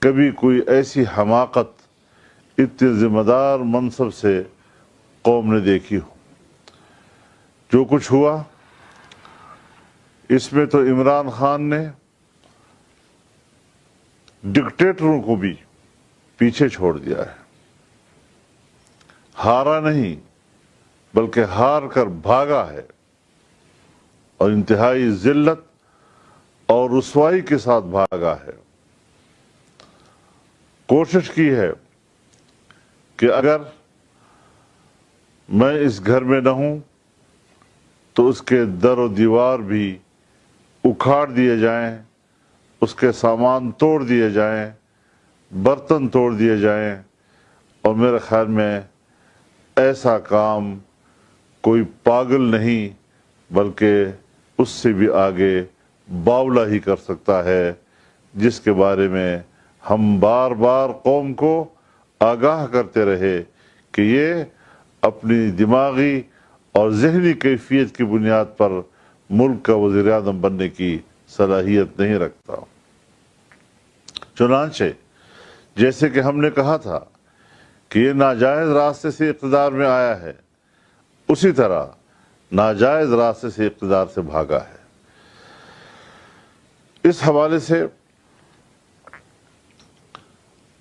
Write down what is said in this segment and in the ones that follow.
کبھی کوئی ایسی حماقت اتنے ذمہ دار منصب سے قوم نے دیکھی ہو۔ جو کچھ ہوا اس میں تو عمران خان نے ڈکٹیٹروں کو بھی پیچھے چھوڑ دیا ہے۔ ہارا نہیں بلکہ ہار کر بھاگا ہے، اور انتہائی ذلت اور رسوائی کے ساتھ بھاگا ہے۔ کوشش کی ہے کہ اگر میں اس گھر میں نہ ہوں تو اس کے در و دیوار بھی اکھاڑ دیے جائیں، اس کے سامان توڑ دیے جائیں، برتن توڑ دیے جائیں، اور میرے خیال میں ایسا کام کوئی پاگل نہیں بلکہ اس سے بھی آگے باولا ہی کر سکتا ہے، جس کے بارے میں ہم بار بار قوم کو آگاہ کرتے رہے کہ یہ اپنی دماغی اور ذہنی کیفیت کی بنیاد پر ملک کا وزیر اعظم بننے کی صلاحیت نہیں رکھتا۔ چنانچہ جیسے کہ ہم نے کہا تھا کہ یہ ناجائز راستے سے اقتدار میں آیا ہے، اسی طرح ناجائز راستے سے اقتدار سے بھاگا ہے۔ اس حوالے سے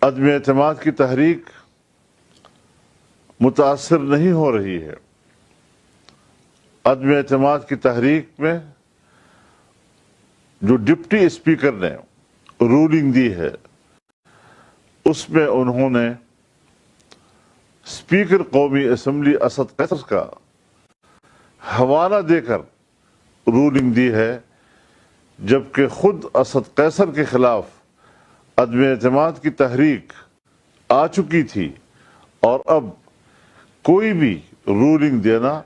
عدم اعتماد کی تحریک متاثر نہیں ہو رہی ہے۔ عدم اعتماد کی تحریک میں جو ڈپٹی اسپیکر نے رولنگ دی ہے اس میں انہوں نے اسپیکر قومی اسمبلی اسد قیصر کا حوالہ دے کر رولنگ دی ہے، جبکہ خود اسد قیصر کے خلاف عدم اعتماد کی تحریک آ چکی تھی، اور اب کوئی بھی رولنگ دینا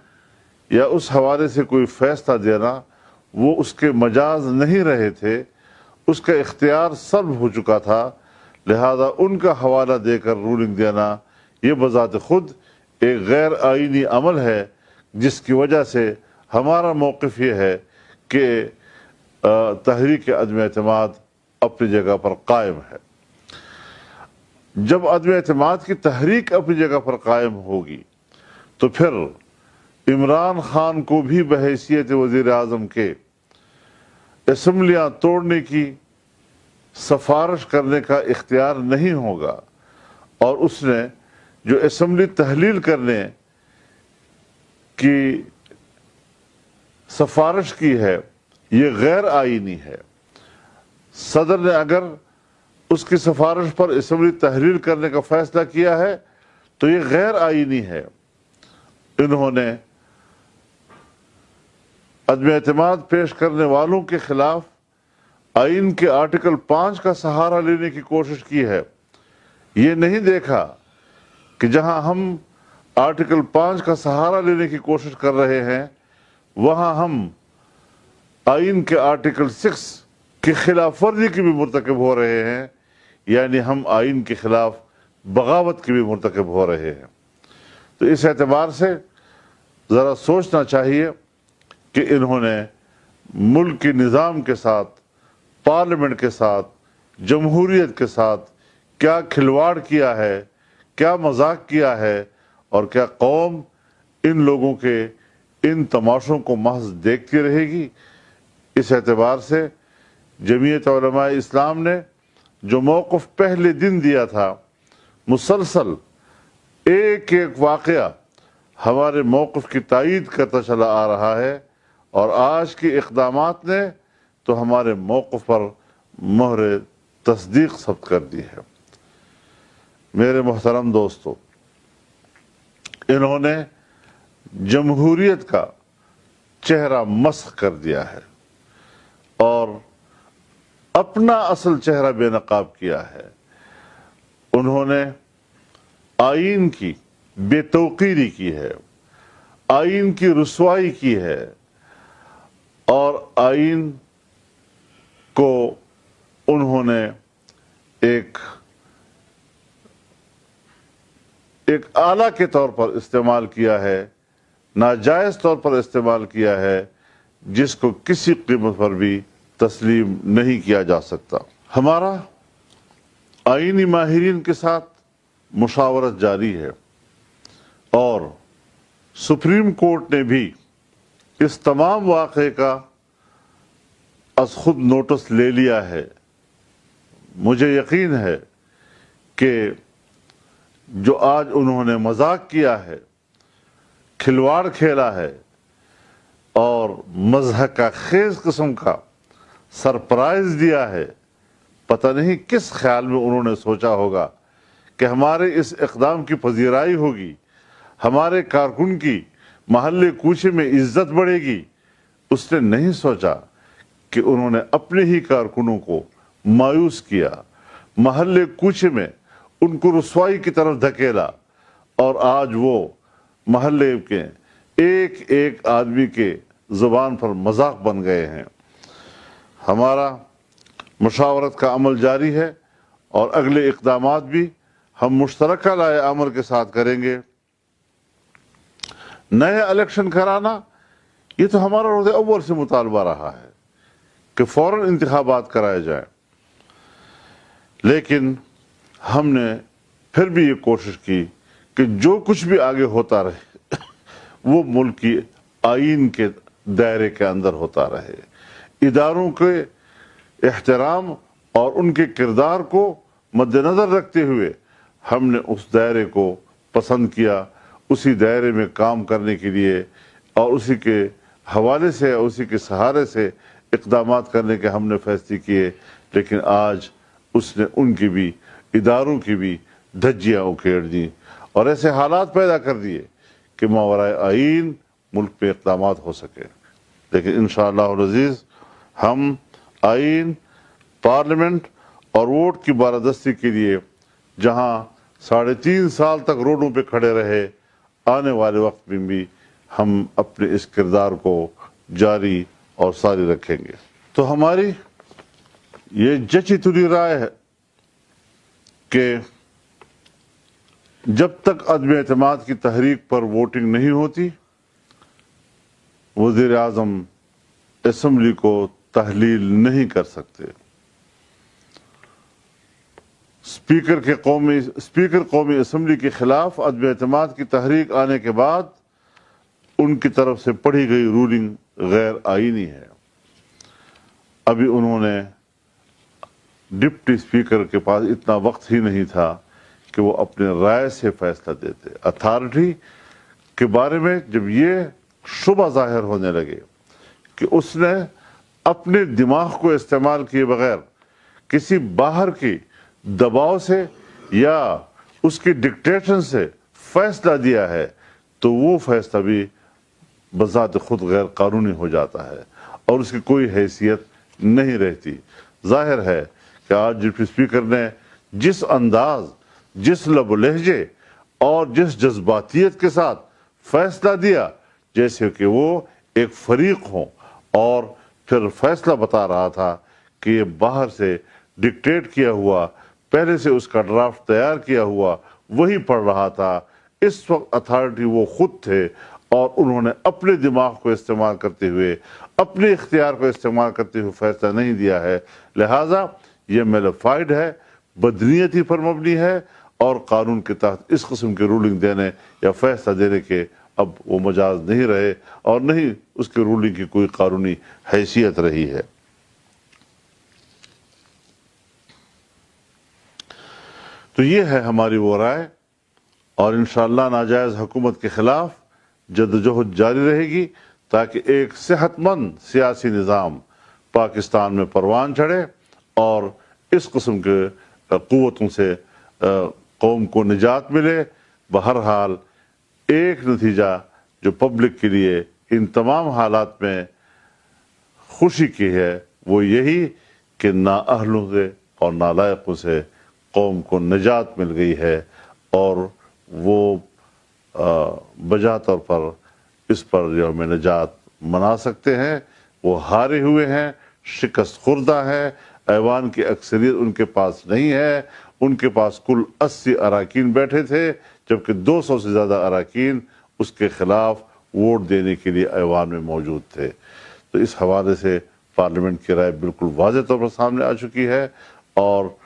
یا اس حوالے سے کوئی فیصلہ دینا وہ اس کے مجاز نہیں رہے تھے، اس کا اختیار سلب ہو چکا تھا، لہذا ان کا حوالہ دے کر رولنگ دینا یہ بذات خود ایک غیر آئینی عمل ہے، جس کی وجہ سے ہمارا موقف یہ ہے کہ تحریک عدم اعتماد اپنی جگہ پر قائم ہے۔ جب عدم اعتماد کی تحریک اپنی جگہ پر قائم ہوگی تو پھر عمران خان کو بھی بحیثیت وزیر اعظم کے اسمبلیاں توڑنے کی سفارش کرنے کا اختیار نہیں ہوگا، اور اس نے جو اسمبلی تحلیل کرنے کی سفارش کی ہے یہ غیر آئینی ہے۔ صدر نے اگر اس کی سفارش پر اسمبلی تحلیل کرنے کا فیصلہ کیا ہے تو یہ غیر آئینی ہے۔ انہوں نے عدم اعتماد پیش کرنے والوں کے خلاف آئین کے آرٹیکل 5 کا سہارا لینے کی کوشش کی ہے۔ یہ نہیں دیکھا کہ جہاں ہم آرٹیکل 5 کا سہارا لینے کی کوشش کر رہے ہیں وہاں ہم آئین کے آرٹیکل 6 کی خلاف ورزی کی بھی مرتکب ہو رہے ہیں، یعنی ہم آئین کے خلاف بغاوت کی بھی مرتکب ہو رہے ہیں۔ تو اس اعتبار سے ذرا سوچنا چاہیے کہ انہوں نے ملک کے نظام کے ساتھ، پارلیمنٹ کے ساتھ، جمہوریت کے ساتھ کیا کھلواڑ کیا ہے، کیا مذاق کیا ہے، اور کیا قوم ان لوگوں کے ان تماشوں کو محض دیکھتی رہے گی۔ اس اعتبار سے جمعیت علماء اسلام نے جو موقف پہلے دن دیا تھا، مسلسل ایک ایک واقعہ ہمارے موقف کی تائید کرتا چلا آ رہا ہے، اور آج کے اقدامات نے تو ہمارے موقف پر مہر تصدیق ثبت کر دی ہے۔ میرے محترم دوستو، انہوں نے جمہوریت کا چہرہ مسخ کر دیا ہے اور اپنا اصل چہرہ بے نقاب کیا ہے۔ انہوں نے آئین کی بے توقیری کی ہے، آئین کی رسوائی کی ہے، اور آئین کو انہوں نے ایک آلہ کے طور پر استعمال کیا ہے، ناجائز طور پر استعمال کیا ہے، جس کو کسی قیمت پر بھی تسلیم نہیں کیا جا سکتا۔ ہمارا आईनी माहिरीन के साथ मुशावरत जारी है और सुप्रीम कोर्ट ने भी इस तमाम वाक़े का अज खुद नोटिस ले लिया है। मुझे यकीन है कि जो आज उन्होंने मजाक किया है, खिलवाड़ खेला है और मज़हका खेज किस्म का सरप्राइज दिया है, पता नहीं किस ख्याल में उन्होंने सोचा होगा कि हमारे इस इक़दाम की पजीराई होगी, हमारे कारकुन की महल्ले कूचे में इज्जत बढ़ेगी। उसने नहीं सोचा कि उन्होंने अपने ही कारकुनों को मायूस किया, महल्ले कूचे में उनको रुसवाई की तरफ धकेला और आज वो महल्ले के एक एक आदमी के ज़ुबान पर मजाक बन गए हैं। हमारा मुशावरत का अमल जारी है और अगले इक़दामात भी हम मुश्तरका राय अमल के साथ करेंगे। नए इलेक्शन कराना ये तो हमारा रोज़ अव्वल से मुतालबा रहा है कि फ़ौरन इंतखाबात कराए जाएं, लेकिन हमने फिर भी ये कोशिश की कि जो कुछ भी आगे होता रहे वो मुल्क की आईन के दायरे के अंदर होता रहे। इदारों के एहतराम और उनके किरदार को मद्देनज़र रखते हुए हमने उस दायरे को पसंद किया, उसी दायरे में काम करने के लिए और उसी के हवाले से, उसी के सहारे से इक़दामात करने के हमने फैसले किए। लेकिन आज उसने उनकी भी, इदारों की भी धज्जियाँ उखेड़ दी और ऐसे हालात पैदा कर दिए कि मावराए आईन मुल्क पे इक़दामात हो सके। लेकिन इंशाअल्लाह अज़ीज़ हम आईन, पार्लियामेंट और वोट की बारादस्ती के लिए जहाँ 3.5 साल तक रोडों पे खड़े रहे, आने वाले वक्त में भी हम अपने इस किरदार को जारी और सारी रखेंगे। तो हमारी ये जची तुली राय है कि जब तक अदम एतमाद की तहरीक पर वोटिंग नहीं होती, वज़ीर आज़म असम्बली को तहलील नहीं कर सकते। स्पीकर कौमी असम्बली के खिलाफ अदम एतमाद की तहरीक आने के बाद उनकी तरफ से पढ़ी गई रूलिंग गैर आईनी है। अभी उन्होंने डिप्टी स्पीकर के पास इतना वक्त ही नहीं था कि वो अपने राय से फैसला देते। अथॉरिटी के बारे में जब ये शुबा जाहिर होने लगे कि उसने अपने दिमाग को इस्तेमाल किए बगैर किसी बाहर की दबाव से या उसकी डिक्टेशन से फैसला दिया है, तो वो फैसला भी बज़ात खुद गैर कानूनी हो जाता है और उसकी कोई हैसियत नहीं रहती। जाहिर है कि आज डिप्टी स्पीकर ने जिस अंदाज, जिस लब लहजे और जिस जज्बातियत के साथ फैसला दिया, जैसे कि वो एक फरीक हो और फिर फैसला बता रहा था कि ये बाहर से डिक्टेट किया हुआ, पहले से उसका ड्राफ्ट तैयार किया हुआ वही पढ़ रहा था। इस वक्त अथॉरिटी वो खुद थे और उन्होंने अपने दिमाग को इस्तेमाल करते हुए, अपने इख्तियार को इस्तेमाल करते हुए फैसला नहीं दिया है। लिहाजा ये मेलिफाइड है, बदनीयती पर मबनी है और कानून के तहत इस किस्म की रूलिंग देने या फैसला देने के अब वो मजाज नहीं रहे और नहीं उसके रूलिंग की कोई कानूनी हैसियत रही है। तो ये है हमारी वो राय और इंशाअल्लाह नाजायज़ हुकूमत के खिलाफ जद्दोजहद जारी रहेगी ताकि एक सेहतमंद सियासी निज़ाम पाकिस्तान में परवान चढ़े और इस किस्म के क़ुव्वतों से कौम को निजात मिले। बहरहाल एक नतीजा जो पब्लिक के लिए इन तमाम हालात में खुशी की है वो यही कि नाअहलों से और नालायकों से कौम को निजात मिल गई है और वो बजा तौर पर इस पर जो हमें निजात मना सकते हैं। वो हारे हुए हैं, शिकस्त खुर्दा है, ऐवान की अक्सरियत उनके पास नहीं है। उनके पास कुल 80 अराकीन बैठे थे जबकि 200 से ज़्यादा अराकीन उसके खिलाफ वोट देने के लिए ऐवान में मौजूद थे। तो इस हवाले से पार्लियामेंट की राय बिल्कुल वाज़ेह तौर पर सामने आ चुकी है और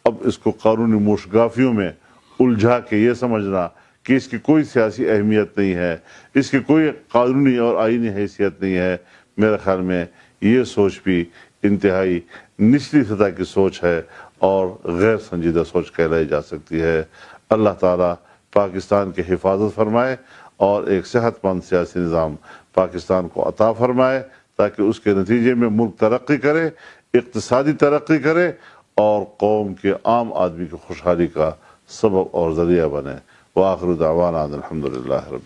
अब اس کو قانونی موشگافیوں میں الجھا کے یہ سمجھنا کہ اس کی کوئی سیاسی اہمیت نہیں ہے، اس کی کوئی قانونی اور آئینی حیثیت نہیں ہے، میرے خیال میں یہ سوچ بھی انتہائی نچلی سطح کی سوچ ہے اور غیر سنجیدہ سوچ کہلائی جا سکتی ہے۔ اللہ تعالیٰ پاکستان کی حفاظت فرمائے اور ایک صحت مند سیاسی نظام پاکستان کو عطا فرمائے تاکہ اس کے نتیجے میں ملک ترقی کرے، اقتصادی ترقی کرے اور قوم کے عام آدمی کی خوشحالی کا سبب اور ذریعہ بنے۔ وآخر دعوانا الحمدللہ رب